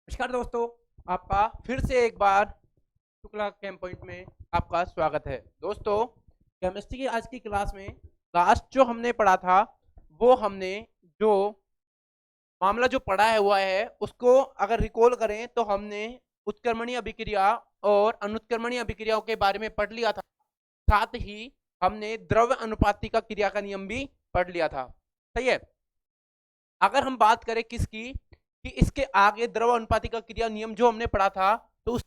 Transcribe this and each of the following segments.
नमस्कार दोस्तों, आपका फिर से एक बार शुक्ला कैंप पॉइंट में आपका स्वागत है। दोस्तों, केमिस्ट्री की आज की क्लास में लास्ट जो हमने पढ़ा था, वो हमने जो मामला जो पढ़ा है हुआ है उसको अगर रिकॉल करें तो हमने उत्क्रमणीय अभिक्रिया और अनुत्क्रमणीय अभिक्रियाओं के बारे में पढ़ लिया था। साथ ही हमने द्रव्य अनुपाती का क्रिया का नियम भी पढ़ लिया था। सही है। अगर हम बात करें किसकी कि इसके आगे द्रव अनुपाती का क्रिया नियम जो हमने पढ़ा था, तो उस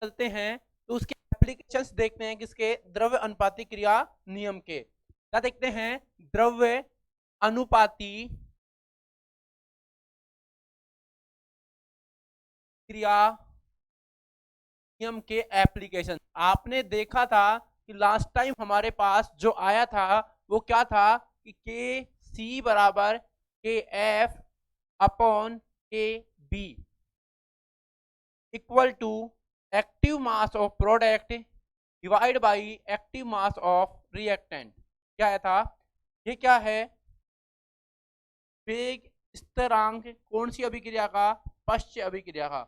चलते हैं तो उसके एप्लीकेशंस देखते हैं किसके द्रव्य अनुपाती क्रिया नियम के। क्या देखते हैं? द्रव्य अनुपाती क्रिया नियम के एप्लीकेशन। आपने देखा था कि लास्ट टाइम हमारे पास जो आया था वो क्या था कि के सी बराबर K F upon K B equal to active mass of product divide by active mass of reactant. क्या है था? ये क्या है? वेग स्थिरांक कौन सी अभिक्रिया का? पश्च अभिक्रिया का।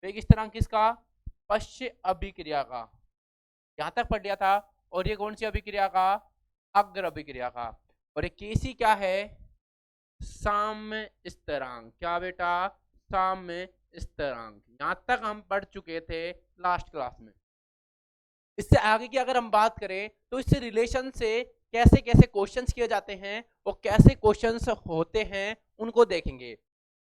वेग स्थिरांक किसका? पश्च अभिक्रिया का। यहां तक पढ़ लिया था। और ये कौन सी अभिक्रिया का? अग्र अभिक्रिया का। और ये केसी क्या है? साम्य स्थिरांक। क्या बेटा? साम्य स्थिरांक। यहां तक हम पढ़ चुके थे लास्ट क्लास में। इससे आगे की अगर हम बात करें तो इससे रिलेशन से कैसे कैसे क्वेश्चंस किए जाते हैं और कैसे क्वेश्चंस होते हैं उनको देखेंगे।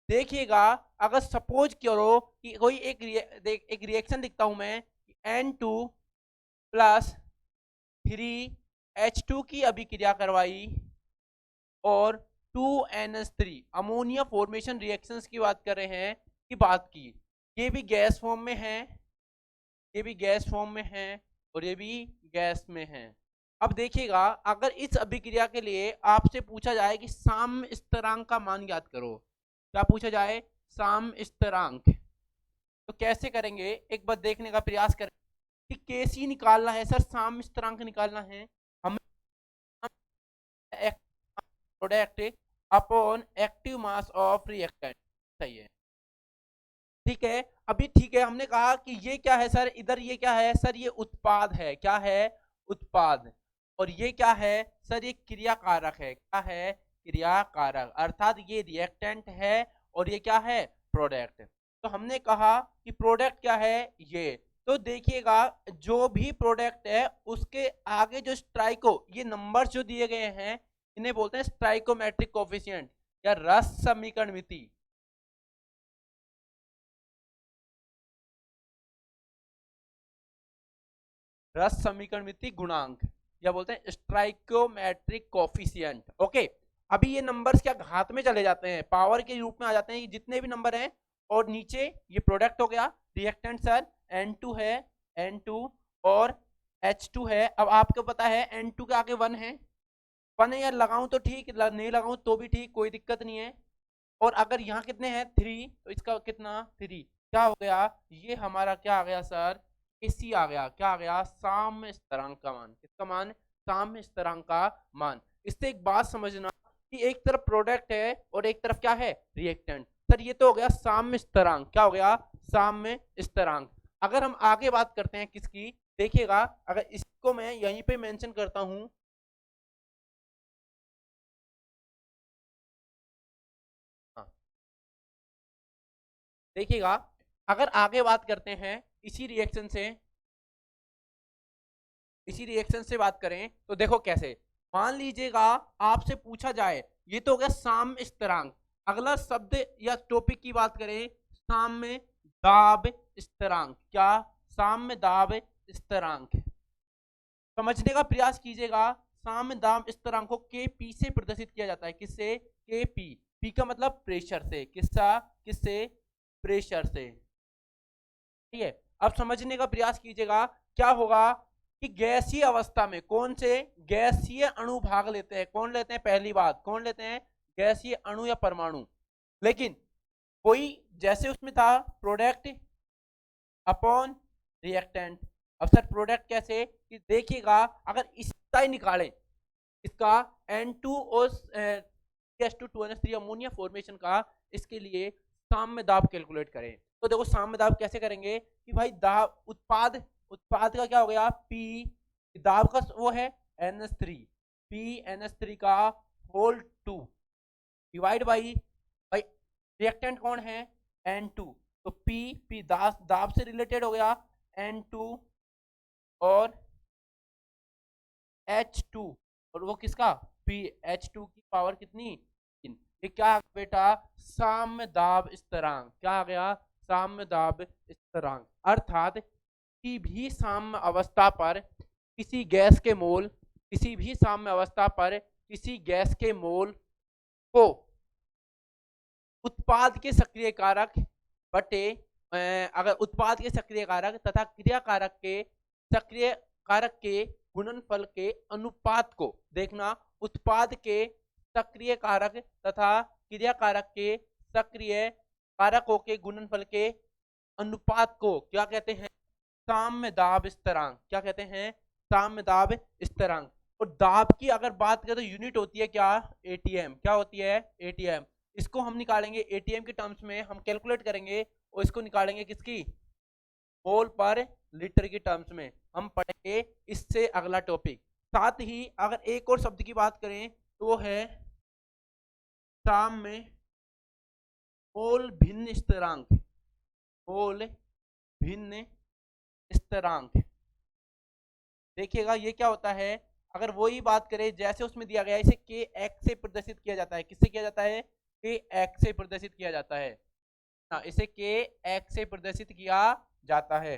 देखिएगा, अगर सपोज करो कि कोई एक रिएक्शन लिखता हूं मैं, N2 प्लस 3H2 की अभिक्रिया करवाई और 2NH3 अमोनिया फॉर्मेशन रिएक्शंस की बात कर रहे हैं की बात की। ये भी गैस फॉर्म में है, ये भी गैस फॉर्म में है और ये भी गैस में है। अब देखिएगा, अगर इस अभिक्रिया के लिए आपसे पूछा जाए कि साम्य स्थिरांक का मान ज्ञात करो, क्या पूछा जाए? साम्य स्थिरांक। तो कैसे करेंगे एक बार देखने का प्रयास करें कि कैसी निकालना है सर? साम्य स्थिरांक निकालना है हमें। Product upon active mass of reactant. सही है, ठीक है। अभी ठीक है, हमने कहा कि ये क्या है सर? इधर ये क्या है सर? ये उत्पाद है। क्या है? उत्पाद। और ये क्या है सर? ये क्रिया कारक है। क्या है? क्रिया कारक। अर्थात ये रिएक्टेंट है और ये क्या है? प्रोडक्ट। तो हमने कहा कि प्रोडक्ट क्या है? ये। तो देखिएगा, जो भी प्रोडक्ट है उसके आगे जो स्ट्राइको ये नंबर्स जो दिए गए हैं इन्हें बोलते हैं स्ट्राइकोमेट्रिक कोफिशिएंट या रस समीकरण मिति। रस समीकरण मिति गुणांक या बोलते हैं स्ट्राइकोमेट्रिक कोफिशिएंट। ओके। अभी ये नंबर्स क्या घात में चले जाते हैं, पावर के रूप में आ जाते हैं जितने भी नंबर हैं। और नीचे ये प्रोडक्ट हो गया, रिएक्टेंट सर N2 है, N2 और H2 है। अब आपको पता है N2 के आगे 1 है। 1 है यार, लगाऊं तो ठीक, नहीं लगाऊं तो भी ठीक, कोई दिक्कत नहीं है। और अगर यहाँ कितने हैं? 3, तो इसका कितना? 3। क्या हो गया? ये हमारा क्या आ गया सर? इसी आ गया। क्या आ गया? साम्य स्थिरांक का मान। किसका मान? साम्य स्थिरांक का मान। इससे एक बात समझना कि एक तरफ प्रोडक्ट है और एक तरफ क्या है? रिएक्टेंट। सर ये तो हो गया साम्य स्थिरांक। क्या हो गया? साम्य स्थिरांक। अगर हम आगे बात करते हैं किसकी, देखिएगा, अगर इसको मैं यहीं पे मेंशन करता हूं, हाँ, देखिएगा, अगर आगे बात करते हैं इसी रिएक्शन से, इसी रिएक्शन से बात करें तो देखो कैसे। मान लीजिएगा आपसे पूछा जाए, ये तो हो गया साम्य स्थिरांक। अगला शब्द या टॉपिक की बात करें, साम्य दाब स्थिरांक। क्या? साम्य दाब स्थिरांक। समझने का प्रयास कीजिएगा। साम्य दाब स्थिरांक को के पी से प्रदर्शित किया जाता है। किससे? के पी। पी का मतलब प्रेशर से। किसका? किससे? प्रेशर से। ठीक है। अब समझने का प्रयास कीजिएगा, क्या होगा कि गैसीय अवस्था में कौन से गैसीय अणु भाग लेते हैं? कौन लेते हैं? पहली बात, कौन लेते हैं? गैसीय अणु या परमाणु। लेकिन कोई जैसे उसमें था प्रोडक्ट अपॉन रिएक्टेंट। अब सर प्रोडक्ट कैसे? कि देखिएगा, अगर इसका ही निकालें, इसका N2 और H2 2NH3 अमोनिया फॉर्मेशन का, इसके लिए साम्य दाब कैलकुलेट करें। तो देखो साम्य दाब कैसे करेंगे कि भाई दाब उत्पाद का क्या हो गया, पी दाब का वो है NH3, PNH3 का होल 2 डिवाइड बाई रिएक्टेंट कौन है N2, तो पी दाब से रिलेटेड हो गया N2 और H2 और वो किसका PH2 की पावर कितनी 3। ये क्या आ गया बेटा, साम्य दाब स्थिरांक। क्या आ गया, साम्य दाब स्थिरांक। अर्थात किसी भी साम्य अवस्था पर किसी गैस के मोल, किसी भी साम्य अवस्था पर किसी गैस के मोल को उत्पाद के सक्रिय कारक बटे अगर उत्पाद के सक्रिय कारक तथा क्रिया कारक के सक्रिय कारक के गुणनफल के अनुपात को देखना, उत्पाद के सक्रिय कारक तथा क्रिया कारक के सक्रिय कारकों के गुणनफल के अनुपात को क्या कहते हैं, साम्य दाब स्थिरांक। क्या कहते हैं, साम्य दाब स्थिरांक। और दाब की अगर बात करें तो यूनिट होती है क्या, एटीएम। क्या होती है, एटीएम। इसको हम निकालेंगे एटीएम के टर्म्स में, हम कैलकुलेट करेंगे और इसको निकालेंगे किसकी, मोल पर लीटर की टर्म्स में हम पढ़ेंगे इससे अगला टॉपिक। साथ ही अगर एक और शब्द की बात करें तो वो है साम्य मोल भिन्न स्थिरांक। मोल भिन्न स्थिरांक, देखिएगा ये क्या होता है, अगर वही बात करें जैसे उसमें दिया गया है, इसे के एक्स से प्रदर्शित किया जाता है। किससे किया जाता है, के एक्स से प्रदर्शित किया जाता है। हाँ, इसे के एक्स से प्रदर्शित किया जाता है,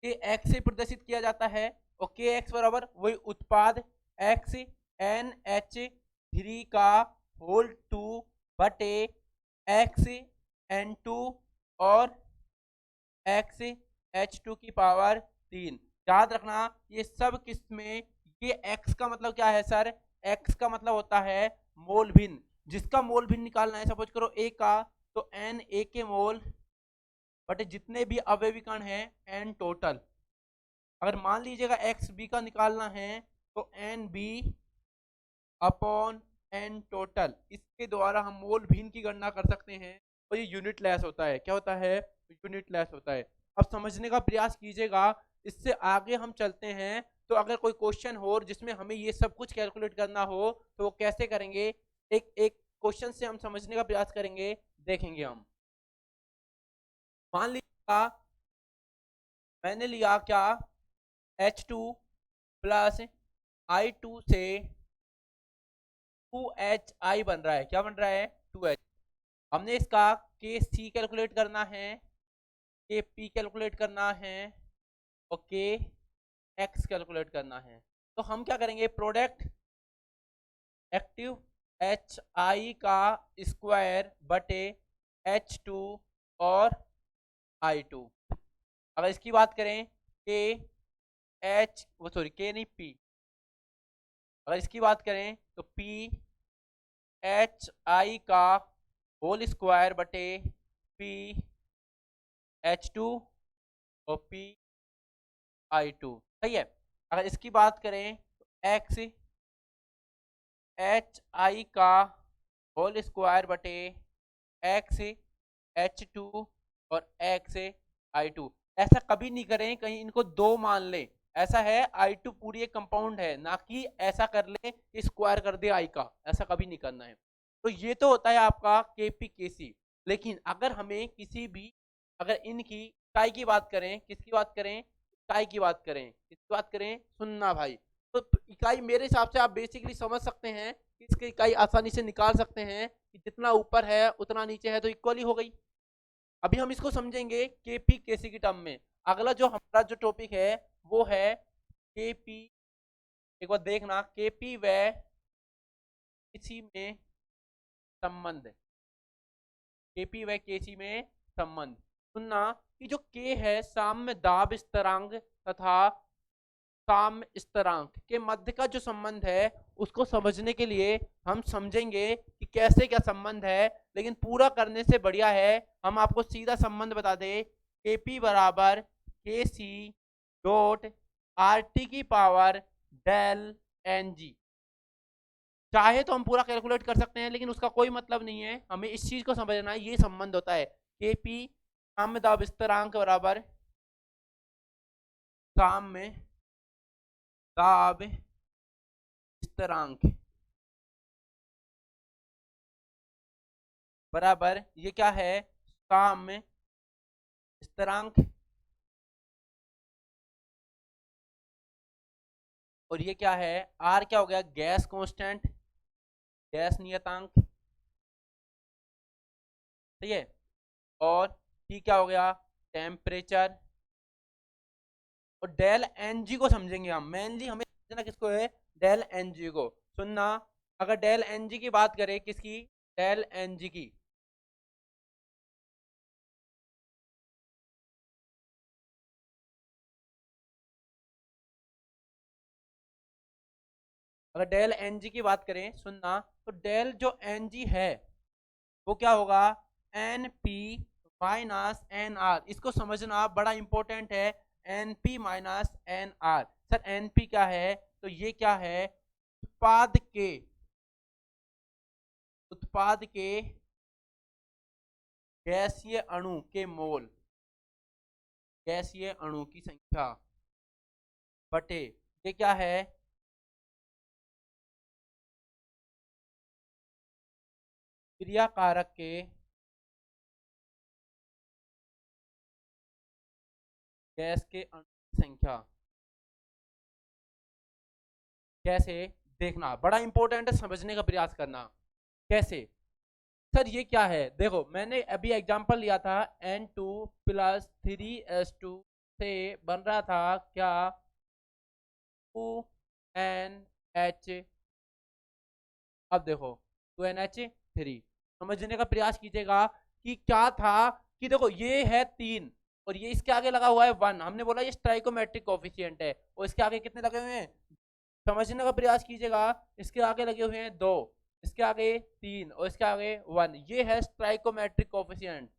के एक्स से प्रदर्शित किया जाता है। और के एक्स बराबर वही उत्पाद एक्स NH3 का होल 2 बटे एक्स N2 और एक्स H2 की पावर 3। याद रखना ये सब किस में, ये x का मतलब क्या है सर, x का मतलब होता है मोल भिन्न। जिसका मोल भिन्न निकालना है, सपोज करो A का, तो n A के मोल बटे जितने भी अवयवी कण हैं n टोटल। अगर मान लीजिएगा x B का निकालना है तो n B upon n total. इसके द्वारा हम मोल भिन्न की गणना कर सकते हैं और ये यूनिट लेस होता है। क्या होता है, यूनिट लेस होता है। अब समझने का प्रयास कीजिएगा, इससे आगे हम चलते हैं। तो अगर कोई क्वेश्चन हो जिसमें हमें ये सब कुछ कैलकुलेट करना हो तो वो कैसे करेंगे, एक एक क्वेश्चन से हम समझने का प्रयास करेंगे, देखेंगे हम। मान लीजिएगा मैंने लिया क्या, H2 प्लस I2 से 2HI बन रहा है। क्या बन रहा है, 2H। हमने इसका KC कैलकुलेट करना है, KP कैलकुलेट करना है और KX कैलकुलेट करना है। तो हम क्या करेंगे, प्रोडक्ट एक्टिव HI का स्क्वायर बटे H2 और I2। अगर इसकी बात करें K नहीं P, अगर इसकी बात करें तो PHI का होल स्क्वायर बटे PH2 और PI2। सही है। अगर इसकी बात करें तो XHI का होल स्क्वायर बटे XH2 और XI2। ऐसा कभी नहीं करें कहीं इनको दो मान लें, ऐसा है I2 पूरी एक कंपाउंड है, ना कि ऐसा कर ले स्क्वायर कर दे I का, ऐसा कभी नहीं करना है। तो ये तो होता है आपका KP KC। लेकिन अगर हमें किसी भी, अगर इनकी इकाई की बात करें, किसकी बात करें, इकाई की बात करें, किसकी बात करें, सुनना भाई। तो इकाई मेरे हिसाब से आप बेसिकली समझ सकते हैं कि इसकी इकाई आसानी से निकाल सकते हैं कि जितना ऊपर है उतना नीचे है तो इक्वली हो गई। अभी हम इसको समझेंगे केपी केसी की टर्म में। अगला जो हमारा जो टॉपिक है वो है केपी, एक बार देखना, केपी व केसी में संबंध। केपी व केसी में संबंध। सुनना कि जो के है साम्य दाब स्थिरांक तथा साम्य स्थिरांक के मध्य का जो संबंध है उसको समझने के लिए हम समझेंगे कि कैसे क्या संबंध है। लेकिन पूरा करने से बढ़िया है हम आपको सीधा संबंध बता दें, Kp बराबर Kc डॉट RT की पावर डेल NG। चाहे तो हम पूरा कैलकुलेट कर सकते हैं, लेकिन उसका कोई मतलब नहीं है, हमें इस चीज को समझना है। ये संबंध होता है Kp साम्य दाब स्थिरांक बराबर साम्य दाब स्थिरांक बराबर, ये क्या है, साम्य स्थिरांक, और ये क्या है, आर क्या हो गया, गैस कांस्टेंट, गैस नियतांक, ठीक है। और टी क्या हो गया, टेम्परेचर। और डेल एन जी को समझेंगे हम, मेनली हमें समझना किसको है, डेल एन जी को। सुनना, अगर डेल एन जी की बात करें, किसकी, डेल एन जी की, अगर डेल एन जी की बात करें, सुनना, तो डेल जो एन जी है वो क्या होगा, N P minus N R. इसको समझना बड़ा इंपॉर्टेंट है, N P minus N R. Sir N P क्या है, तो ये क्या है, उत्पाद के, उत्पाद के गैसीय अणु के मोल, गैसीय अणु की संख्या बटे, ये क्या है, क्रिया कारक के गैस के अणु की संख्या। कैसे, देखना बड़ा इंपॉर्टेंट है, समझने का प्रयास करना। कैसे, सर ये क्या है, देखो मैंने अभी एग्जांपल लिया था, N2 प्लस 3S2 से बन रहा था क्या, 2NH। अब देखो 2NH3, समझने का प्रयास कीजिएगा कि क्या था, कि देखो ये है 3 और ये इसके आगे लगा हुआ है 1, हमने बोला ये स्टाइकोमेट्रिक कोफिशिएंट है, और इसके आगे कितने लगे हुए हैं, समझने का प्रयास कीजिएगा, इसके आगे लगे हुए हैं 2, इसके आगे 3 और इसके आगे 1, ये है स्टाइकोमेट्रिक कोफिशिएंट,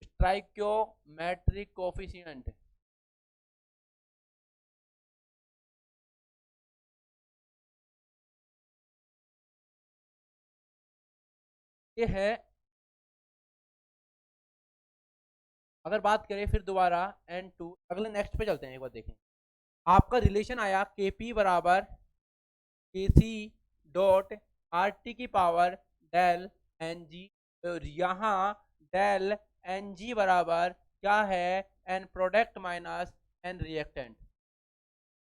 स्टाइकोमेट्रिक कोफिशिएंट। ये है, अगर बात करें फिर दोबारा N2, अगले नेक्स्ट पे चलते हैं, एक बार देखें, आपका रिलेशन आया Kp बराबर Kc डॉट आर टी की पावर डेल एन जी, और यहाँ डेल एन जी बराबर क्या है, N product minus N reactant.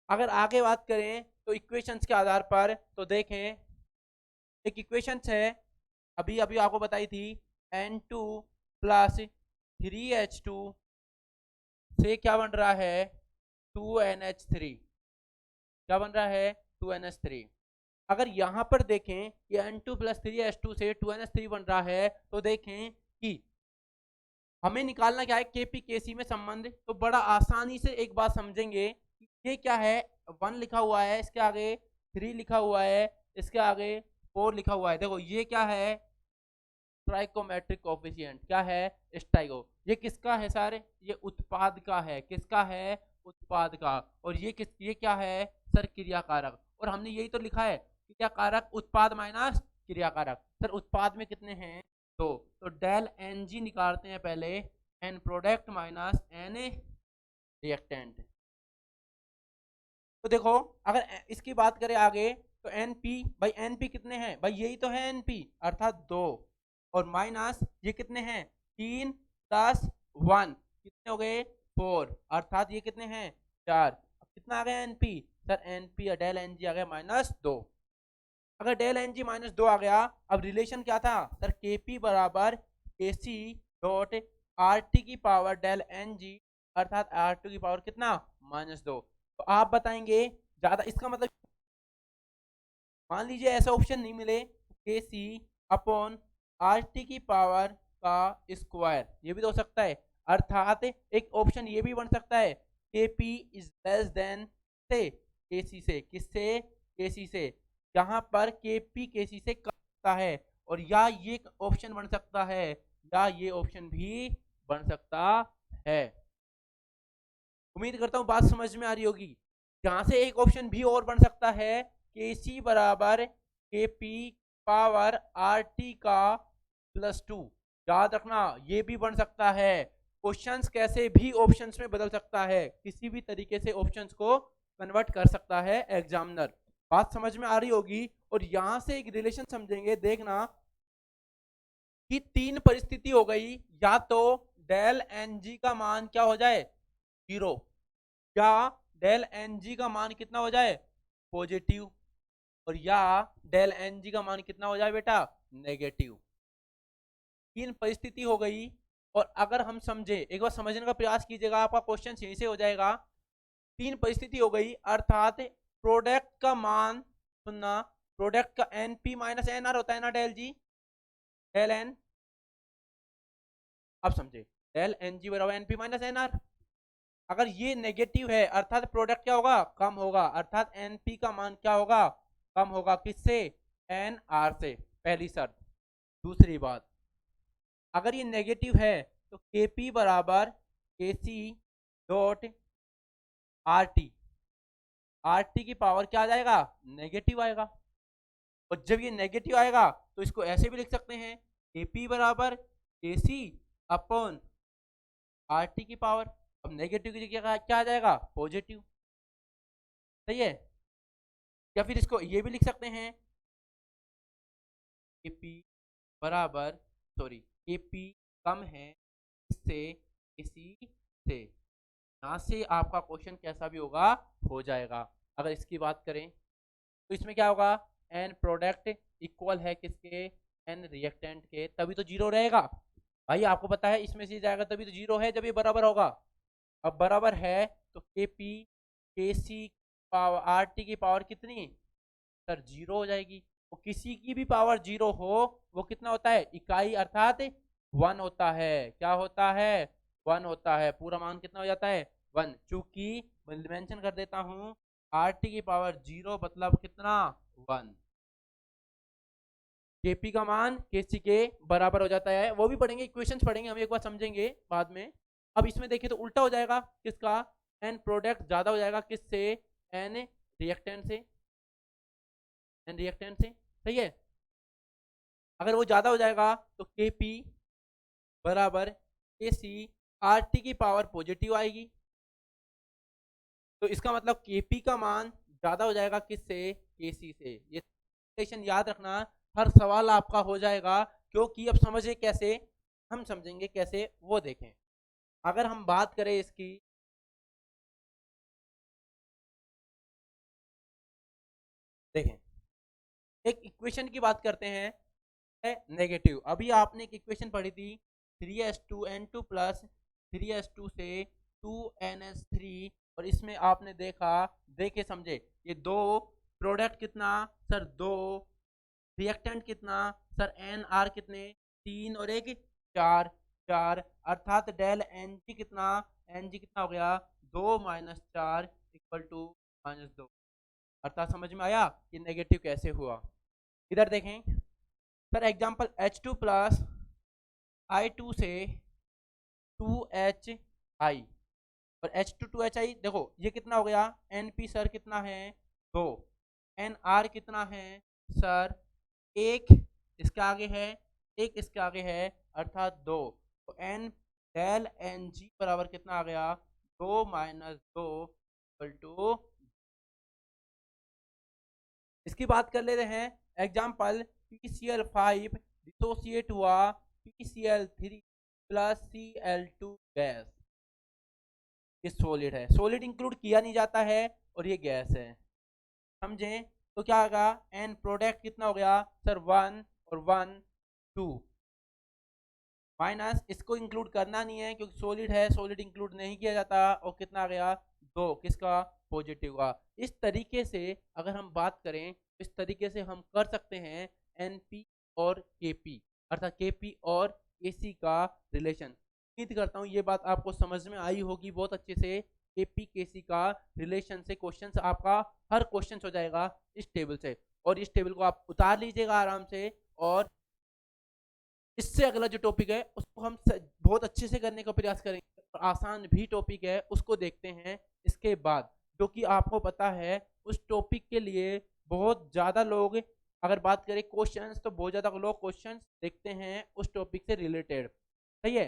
अगर आगे बात करें तो इक्वेशंस के आधार पर तो देखें, एक इक्वेशन है अभी अभी आपको बताई थी, N2 प्लस 3H2 से क्या बन रहा है, 2NH3, क्या बन रहा है, 2NH3। अगर यहाँ पर देखें कि N2 प्लस 3H2 से 2NH3 बन रहा है, तो देखें कि हमें निकालना क्या है, केपी केसी में संबंध, तो बड़ा आसानी से एक बात समझेंगे, ये क्या है, 1 लिखा हुआ है, इसके आगे 3 लिखा हुआ है, इसके आगे 4 लिखा हुआ है, देखो ये क्या है, स्टाइकोमेट्रिक कोफिशिएंट, क्या है, स्टाइको। ये किसका है सर, ये उत्पाद का है, किसका है, उत्पाद का। और ये किस, ये क्या है सर, क्रियाकारक। और हमने यही तो लिखा है, क्रियाकारक उत्पाद माइनस क्रियाकारक। सर उत्पाद में कितने हैं, तो डेल एन जी निकालते हैं पहले, N product minus N reactant. तो देखो अगर इसकी बात करें आगे, तो एन पी, भाई एन पी कितने हैं, भाई यही तो है एन पी, अर्थात 2, और माइनस ये कितने हैं, 3 प्लस 1, कितने हो गए, 4, अर्थात ये कितने हैं, 4। अब कितना आ गया N P, sir N P del N G आ गया -2। अगर डेल एन जी -2 आ गया, अब रिलेशन क्या था सर, के पी बराबर K C dot R T की पावर डेल एन जी, अर्थात आर टू की पावर कितना, -2। तो आप बताएंगे ज्यादा, इसका मतलब मान लीजिए ऐसा ऑप्शन नहीं मिले, के सी अपॉन आर टी की पावर का स्क्वायर, ये भी तो हो सकता है। अर्थात एक ऑप्शन ये भी बन सकता है, के पी इज लेस देन से के सी से, किससे, के सी से, जहां पर के पी के सी से कम होता है। और या ये ऑप्शन बन सकता है, या ये ऑप्शन भी बन सकता है। उम्मीद करता हूँ बात समझ में आ रही होगी। यहाँ से एक ऑप्शन भी और बन सकता है, के सी बराबर के पी पावर आर टी का +2। याद रखना ये भी बन सकता है। क्वेश्चंस कैसे भी ऑप्शंस में बदल सकता है, किसी भी तरीके से ऑप्शंस को कन्वर्ट कर सकता है एग्जामिनर। बात समझ में आ रही होगी। और यहां से एक रिलेशन समझेंगे, देखना कि तीन परिस्थिति हो गई, या तो डेल एन जी का मान क्या हो जाए 0, या डेल एन जी का मान कितना हो जाए पॉजिटिव, और या डेल एन जी का मान कितना हो जाए बेटा नेगेटिव। तीन परिस्थिति हो गई। और अगर हम समझे, एक बार समझने का प्रयास कीजिएगा, आपका क्वेश्चन यहीं से हो जाएगा। तीन परिस्थिति हो गई, अर्थात प्रोडक्ट का मान, सुनना, प्रोडक्ट का N P minus N R होता है ना डेल जी, डेल एन, अब समझे, डेल एन जी बराबर N P minus N R. अगर ये नेगेटिव है अर्थात प्रोडक्ट क्या होगा कम होगा, अर्थात एन पी का मान क्या होगा कम होगा, किससे एन आर से, पहली शर्त। दूसरी बात, अगर ये नेगेटिव है तो के पी बराबर K C dot R T, R T की पावर क्या आ जाएगा नेगेटिव आएगा। और जब ये नेगेटिव आएगा तो इसको ऐसे भी लिख सकते हैं, के पी बराबर K C upon are T की पावर। अब नेगेटिव की जगह क्या आ जाएगा पॉजिटिव, सही है। या फिर इसको ये भी लिख सकते हैं, के पी बराबर, सॉरी, के पी कम है इससे, इसी से। यहाँ से आपका क्वेश्चन कैसा भी होगा हो जाएगा। अगर इसकी बात करें तो इसमें क्या होगा, एन प्रोडक्ट इक्वल है किसके, एन रिएक्टेंट के, तभी तो जीरो रहेगा। भाई आपको पता है इसमें से जाएगा तभी तो जीरो है जब ये बराबर होगा। अब बराबर है तो के पी के सी पावर आर टी की पावर कितनी सर जीरो हो जाएगी। वो किसी की भी पावर जीरो हो वो कितना होता है इकाई, अर्थात 1 होता है। क्या होता है 1 होता है। पूरा मान कितना हो जाता है 1। चूंकि मेंशन कर देता हूँ आर टी की पावर जीरो मतलब कितना 1, केपी का मान केसी के बराबर हो जाता है। वो भी पढ़ेंगे, इक्वेशंस पढ़ेंगे हम, एक बार समझेंगे बाद में। अब इसमें देखिए तो उल्टा हो जाएगा, किसका एन प्रोडक्ट ज्यादा हो जाएगा किससे, एन रिएक्टेंट से, एन रिएक्टेंट से, सही है। अगर वो ज्यादा हो जाएगा तो के पी बराबर के सी आर टी की पावर पॉजिटिव आएगी। तो इसका मतलब के पी का मान ज्यादा हो जाएगा किससे के सी से। ये रिलेशन याद रखना, हर सवाल आपका हो जाएगा। क्योंकि अब समझे कैसे, हम समझेंगे कैसे वो देखें। अगर हम बात करें इसकी, देखें एक इक्वेशन की बात करते हैं, नेगेटिव। अभी आपने एक इक्वेशन पढ़ी थी 3s2n2 प्लस 3s2 से 2ns3, और इसमें आपने देखा, देखे समझे, ये दो प्रोडक्ट कितना सर, दो रिएक्टेंट कितना सर, एन आर कितने 3 और एक 4, 4, अर्थात डेल एन जी कितना, एन जी कितना हो गया 2 माइनस 4 इक्वल टू -2। अर्थात समझ में आया कि नेगेटिव कैसे हुआ। इधर देखें sir, example H2 plus I2 से 2HI, और H2 2HI, देखो ये कितना हो गया, NP सर कितना है 2, NR कितना है सर 1, इसके आगे है 1, इसके आगे है अर्थात 2। तो N डेल एन जी बराबर कितना आ गया 2 माइनस 2 इक्वल टू। इसकी बात कर लेते हैं, एग्जाम्पल PCl5 डिसोसिएट हुआ PCl3 प्लस Cl2 गैस। ये सॉलिड है, सॉलिड इंक्लूड किया नहीं जाता है, और ये गैस है, समझे। तो क्या होगा, एन प्रोडक्ट कितना हो गया सर 1 और 1 2, माइनस इसको इंक्लूड करना नहीं है क्योंकि सॉलिड है, सॉलिड इंक्लूड नहीं किया जाता, और कितना आ गया 2, किसका पॉजिटिव का। इस तरीके से अगर हम बात करें, इस तरीके से हम कर सकते हैं एनपी और केपी, अर्थात केपी और केसी का रिलेशन। उम्मीद करता हूँ ये बात आपको समझ में आई होगी बहुत अच्छे से। केपी केसी का रिलेशन से क्वेश्चन आपका हर क्वेश्चन हो जाएगा इस टेबल से, और इस टेबल को आप उतार लीजिएगा आराम से। और इससे अगला जो टॉपिक है उसको हम बहुत अच्छे से करने का प्रयास करेंगे, आसान भी टॉपिक है उसको देखते हैं इसके बाद। जो कि आपको पता है उस टॉपिक के लिए बहुत ज़्यादा लोग, अगर बात करें क्वेश्चंस, तो बहुत ज़्यादा लोग क्वेश्चंस देखते हैं उस टॉपिक से रिलेटेड। सही है।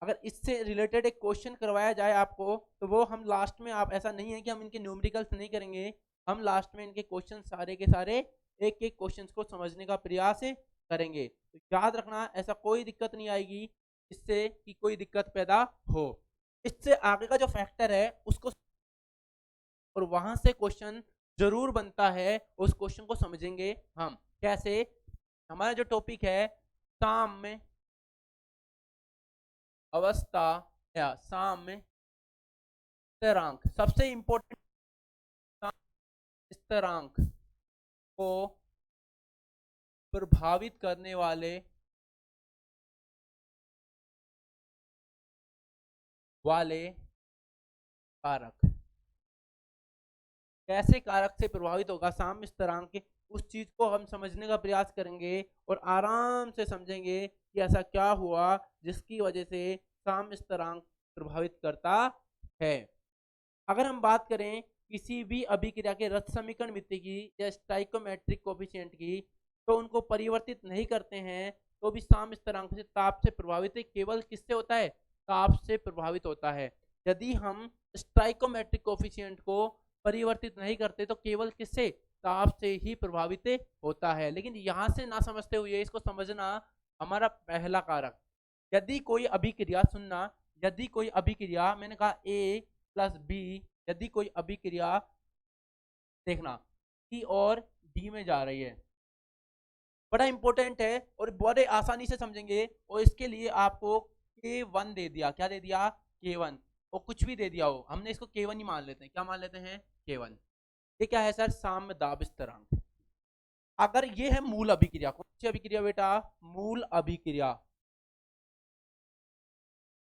अगर इससे रिलेटेड एक क्वेश्चन करवाया जाए आपको, तो वो हम लास्ट में, आप ऐसा नहीं है कि हम इनके न्यूमेरिकल्स नहीं करेंगे, हम लास्ट में इनके क्वेश्चन सारे के सारे एक एक क्वेश्चन को समझने का प्रयास करेंगे। तो याद रखना, ऐसा कोई दिक्कत नहीं आएगी इससे कि कोई दिक्कत पैदा हो। इससे आगे का जो फैक्टर है उसको, और वहां से क्वेश्चन जरूर बनता है, उस क्वेश्चन को समझेंगे हम कैसे। हमारा जो टॉपिक है साम्य अवस्था या साम्य स्थिरांक, सबसे इंपॉर्टेंट स्थिरांक को प्रभावित करने वाले कारक, कैसे कारक से प्रभावित होगा साम्य स्थिरांक, उस चीज को हम समझने का प्रयास करेंगे और आराम से समझेंगे कि ऐसा क्या हुआ जिसकी वजह से साम्य स्थिरांक प्रभावित करता है। अगर हम बात करें किसी भी अभिक्रिया के रस समीकरण मिति की या स्टाइकोमेट्रिक कोफिशिएंट की, तो उनको परिवर्तित नहीं करते हैं तो भी साम्य स्थिरांक से ताप से प्रभावित केवल किससे होता है? ताप से प्रभावित होता है। यदि हम स्टाइकोमेट्रिक कोफिशिएंट को परिवर्तित नहीं करते तो केवल किससे? ताप से ही प्रभावित होता है। लेकिन यहां से ना समझते हुए इसको समझना हमारा पहला कारक। यदि कोई अभिक्रिया, सुनना, यदि कोई अभिक्रिया, मैंने कहा ए प्लस बी, यदि कोई अभिक्रिया, देखना, सी और डी में जा रही है, बड़ा इंपॉर्टेंट है और बड़े आसानी से समझेंगे। और इसके लिए आपको K1 दे दिया, क्या दे दिया? K1, और कुछ भी दे दिया हो, हमने इसको K1 ही मान लेते हैं। क्या मान लेते हैं? K1। ये क्या है सर? साम्य दाब स्थिरांक। अगर ये है मूल अभिक्रिया, कौन सी अभिक्रिया बेटा? मूल अभिक्रिया,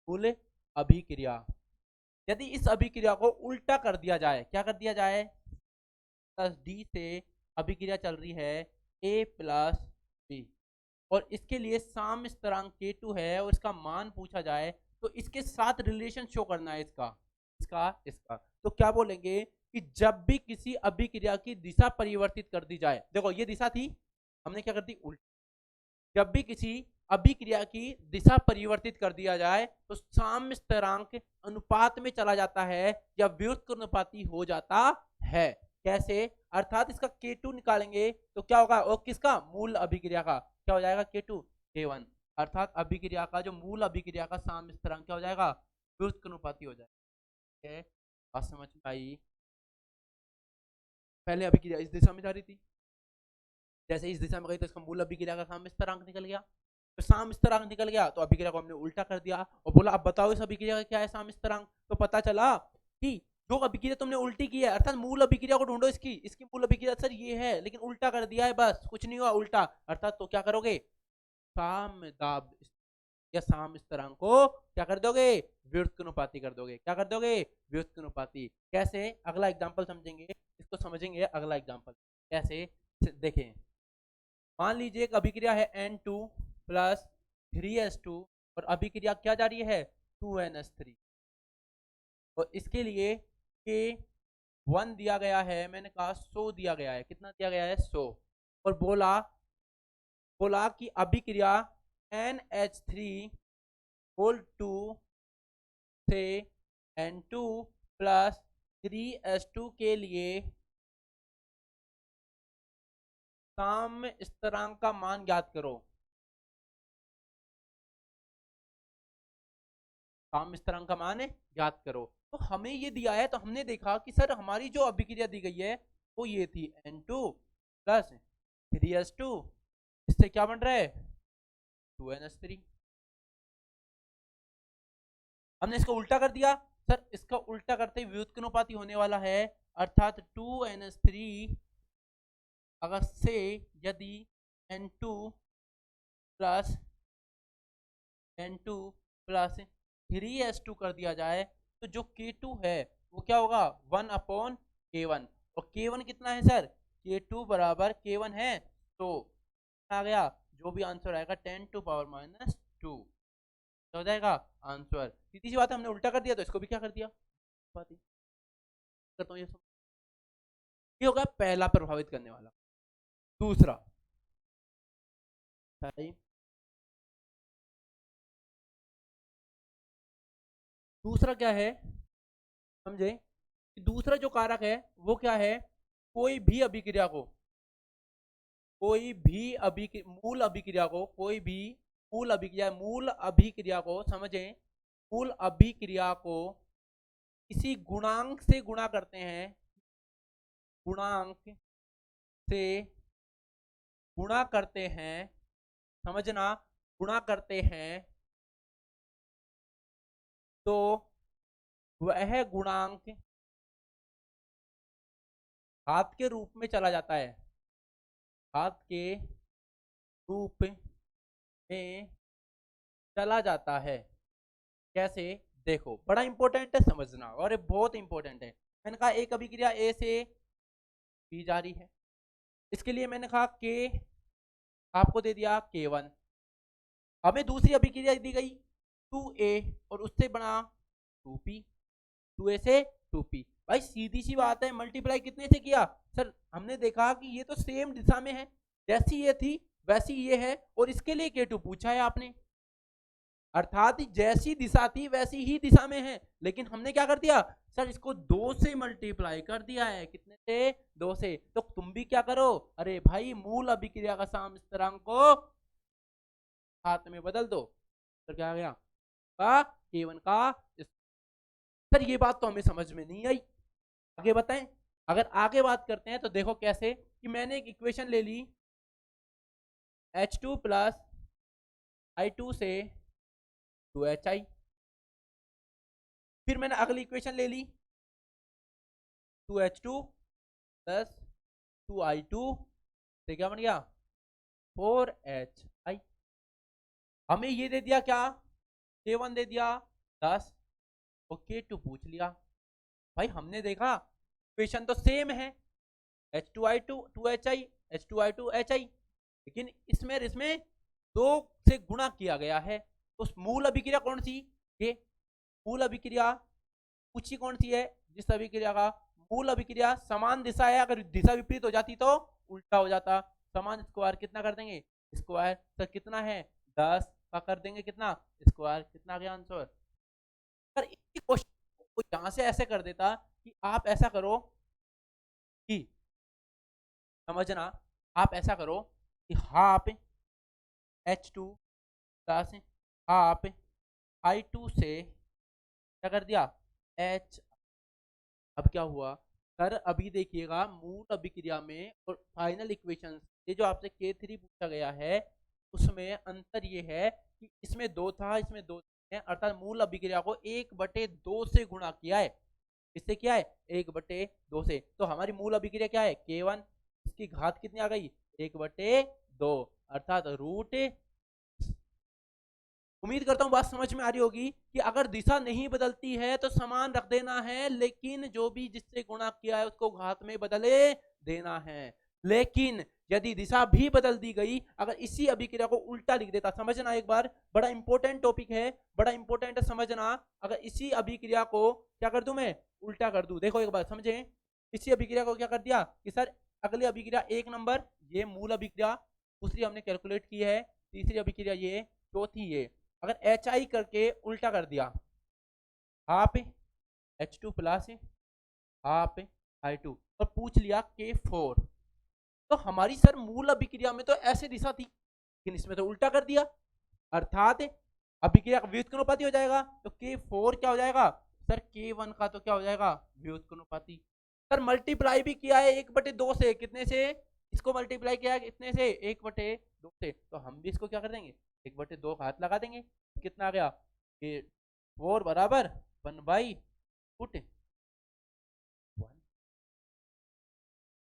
मूल अभिक्रिया। यदि इस अभिक्रिया को उल्टा कर दिया जाए, क्या कर दिया जाए? प्लस डी से अभिक्रिया चल रही है ए प्लस बी, और इसके लिए साम्य स्थिरांक K2 है और इसका मान पूछा जाए, तो इसके साथ रिलेशन शो करना है इसका, इसका। तो क्या बोलेंगे कि जब भी किसी अभिक्रिया की दिशा परिवर्तित कर दी जाए, देखो ये दिशा थी, हमने क्या कर दी? उल्टी। जब भी किसी अभिक्रिया की दिशा परिवर्तित कर दिया जाए तो साम्य स्थिरांक अनुपात में चला जाता है या व्युत्क्रमानुपाती हो जाता है। कैसे? अर्थात इसका K2 निकालेंगे तो क्या होगा? और किसका? मूल अभिक्रिया का क्या हो जाएगा? K2 K1, अर्थात अभिक्रिया का जो मूल अभिक्रिया का साम्य स्थिरांक क्या हो जाएगा? व्युत्क्रमानुपाती हो जाएगा। बात समझ में आई? पहले अभिक्रिया इस दिशा में जा रही थी, जैसे इस दिशा में गई तो इसका मूल अभिक्रिया का साम्य स्थिरांक निकल गया। तो साम्य स्थिरांक निकल गया तो अभिक्रिया को हमने उल्टा कर दिया और बोला अब बताओ इस अभिक्रिया का क्या है साम्य स्थिरांक। तो पता चला कि जो अभिक्रिया तुमने उल्टी की है, अर्थात मूल अभिक्रिया को ढूंढो, इसकी मूल अभिक्रिया सर ये है, लेकिन उल्टा कर दिया है, बस कुछ नहीं हुआ उल्टा, अर्थात तो क्या करोगे? साम्य दाब या साम्य स्थिरांक को क्या कर दोगे? व्युत्क्रमानुपाती कर दोगे। क्या कर दोगे? व्युत्क्रमानुपाती। कैसे? अगला एग्जांपल समझेंगे, इसको समझेंगे अगला एग्जांपल कैसे। देखें, मान लीजिए एक अभिक्रिया है N2 प्लस 3S2 और अभिक्रिया क्या जा रही है? 2NH3, और इसके लिए K1 दिया गया है, मैंने कहा 100 दिया गया है। कितना दिया गया है? 100। और बोला बोला कि अभिक्रिया NH3 होल 2 से N2 प्लस 3S2 के लिए साम्य स्थिरांक का मान ज्ञात करो। साम्य स्थिरांक का मान ज्ञात करो। तो हमें ये दिया है, तो हमने देखा कि सर हमारी जो अभिक्रिया दी गई है वो ये थी N2 प्लस 3S2, इससे क्या बन रहा है? 2NH3। हमने इसको उल्टा कर दिया, सर इसका उल्टा करते व्युत्क्रमानुपाती होने वाला है, अर्थात 2NH3 अगर से यदि N2 plus N2 plus 3S2 कर दिया जाए तो जो K2 है वो क्या होगा? 1/K1। और K1 कितना है सर? K2 बराबर K1 है, तो आ गया जो भी आंसर आएगा 10⁻² हो जाएगा आंसर। सीधी सी बात है, हमने उल्टा कर दिया तो इसको भी क्या कर दिया? करता हूँ ये होगा पहला प्रभावित करने वाला। दूसरा टाइम, दूसरा क्या है समझे, दूसरा जो कारक है वो क्या है, कोई भी अभिक्रिया को, कोई भी मूल अभिक्रिया को, कोई भी मूल अभिक्रिया को समझें, मूल अभिक्रिया को किसी गुणांक से गुणा करते हैं, गुणांक से गुणा करते हैं, समझना, गुणा करते हैं तो वह गुणांक घात के रूप में चला जाता है, घात के रूप में चला जाता है। कैसे, देखो बड़ा इंपॉर्टेंट है समझना, और ये बहुत इंपॉर्टेंट है। मैंने कहा एक अभिक्रिया ए से बी जा रही है, इसके लिए मैंने कहा के आपको दे दिया K1, हमें दूसरी अभिक्रिया दी गई 2A और उससे बना 2P, 2A से 2P। भाई सीधी सी बात है, मल्टीप्लाई कितने से किया सर, हमने देखा कि ये तो सेम दिशा में है, जैसी ये थी वैसी ये है, और इसके लिए K2 पूछा है आपने, अर्थात जैसी दिशा थी वैसी ही दिशा में है, लेकिन हमने क्या कर दिया सर, इसको 2 से मल्टीप्लाई कर दिया है, कितने से, 2 से। तो तुम भी क्या करो, अरे भाई मूल अभिक्रिया का साम स्थिरांक को हाथ में बदल दो, तो क्या आ गया का K1 का। सर ये बात तो हमें समझ में नहीं आई, आगे बताएं। अगर आगे बात करते हैं तो देखो कैसे, कि मैंने एक इक्वेशन ले ली H2 प्लस I2 से 2HI, फिर मैंने अगली इक्वेशन ले ली 2H2 प्लस 2I2 से क्या बन गया 4HI। हमें ये दे दिया क्या, K1 दे दिया 10 और K2 पूछ लिया। भाई हमने देखा इक्वेशन तो सेम है, H2I2 2HI, H2I2 HI, लेकिन इसमें इसमें 2 से गुणा किया गया है, तो मूल अभिक्रिया कौन सी, ये मूल अभिक्रिया पूछी कौन सी है, जिस अभिक्रिया का मूल अभिक्रिया समान दिशा है, अगर दिशा विपरीत हो जाती तो उल्टा हो जाता। समान स्क्वायर कितना कर देंगे, स्क्वायर सर कितना है 10 का कर देंगे कितना स्क्वायर, कितना आ गया आंसर। सर इसी क्वेश्चन को यहां से ऐसे कर देता कि आप ऐसा करो कि, समझना, आप ऐसा करो कि half H2 plus half I2 से क्या कर दिया H। अब क्या हुआ सर, अभी देखिएगा मूल अभिक्रिया में और फाइनल इक्वेशन, ये जो आपसे K3 पूछा गया है उसमें अंतर ये है कि इसमें 2 था, इसमें 2 है, अर्थात मूल अभिक्रिया को 1/2 से गुणा किया है, इससे क्या है 1/2 से। तो हमारी मूल अभिक्रिया क्या है K1, इसकी घात कितनी आ गई 1/2, अर्थात रूट। उम्मीद करता हूं बात समझ में आ रही होगी कि अगर दिशा नहीं बदलती है तो समान रख देना है, लेकिन जो भी जिससे गुणा किया है उसको घात में बदले देना है। लेकिन यदि दिशा भी बदल दी गई, अगर इसी अभिक्रिया को उल्टा लिख देता, समझना एक बार, बड़ा इंपॉर्टेंट टॉपिक है, बड़ा इंपॉर्टेंट है समझना। अगर इसी अभिक्रिया को क्या कर दूं मैं, उल्टा कर दूं, देखो एक बार समझें, इसी अभिक्रिया को क्या कर दिया कि सर अगली अभिक्रिया 1 नंबर ये मूल अभिक्रिया, दूसरी हमने कैलकुलेट की है, तीसरी अभिक्रिया ये, चौथी ये, अगर HI करके उल्टा कर दिया, half H2 plus half I2 और पूछ लिया K4, तो हमारी सर मूल अभिक्रिया में तो ऐसे दिशा थी, लेकिन इसमें तो उल्टा कर दिया, अर्थात अभिक्रिया का व्युत्क्रमानुपाती हो जाएगा, तो K4 क्या हो जाएगा सर, K1 का तो क्या हो जाएगा व्युत्क्रमानुपाती। सर मल्टीप्लाई भी किया है 1/2 से, कितने से, इसको मल्टीप्लाई किया है कितने से 1/2 से, तो हम भी इसको क्या कर देंगे 1/2 का हाथ लगा देंगे, कितना आ गया 4 बराबर 1/1।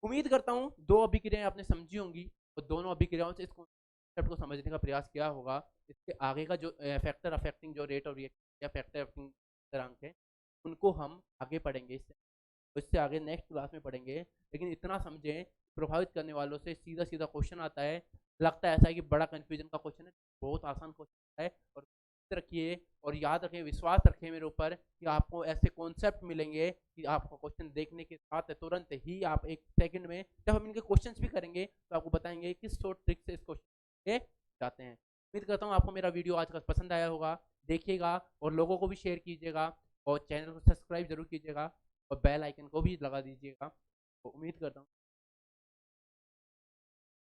उम्मीद करता हूं 2 अभिक्रियाएं आपने समझी होंगी और दोनों अभिक्रियाओं से इस कॉन्सेप्ट को समझने का प्रयास किया होगा। इसके आगे का जो फैक्टर अफेक्टिंग जो रेट और रिएक्शन या फैक्टर अफेक्टिंग स्थिरांक है उनको हम आगे पढ़ेंगे, इससे आगे नेक्स्ट क्लास में पढ़ेंगे। लेकिन इतना समझें, प्रभावित करने वालों से सीधा सीधा क्वेश्चन आता है, लगता है ऐसा है कि बड़ा कंफ्यूजन का क्वेश्चन है, बहुत आसान क्वेश्चन है और रखिए और याद रखें, विश्वास रखें मेरे ऊपर कि आपको ऐसे कॉन्सेप्ट मिलेंगे कि आपका क्वेश्चन देखने के साथ तुरंत ही आप 1 सेकंड में, जब हम इनके क्वेश्चंस भी करेंगे तो आपको बताएंगे किस शॉर्ट ट्रिक से इस क्वेश्चन के जाते हैं। उम्मीद करता हूँ आपको मेरा वीडियो आज का पसंद आया होगा। देखिएगा और लोगों को भी शेयर कीजिएगा और चैनल को सब्सक्राइब जरूर कीजिएगा और बेल आइकन को भी लगा दीजिएगा। तो उम्मीद करता हूँ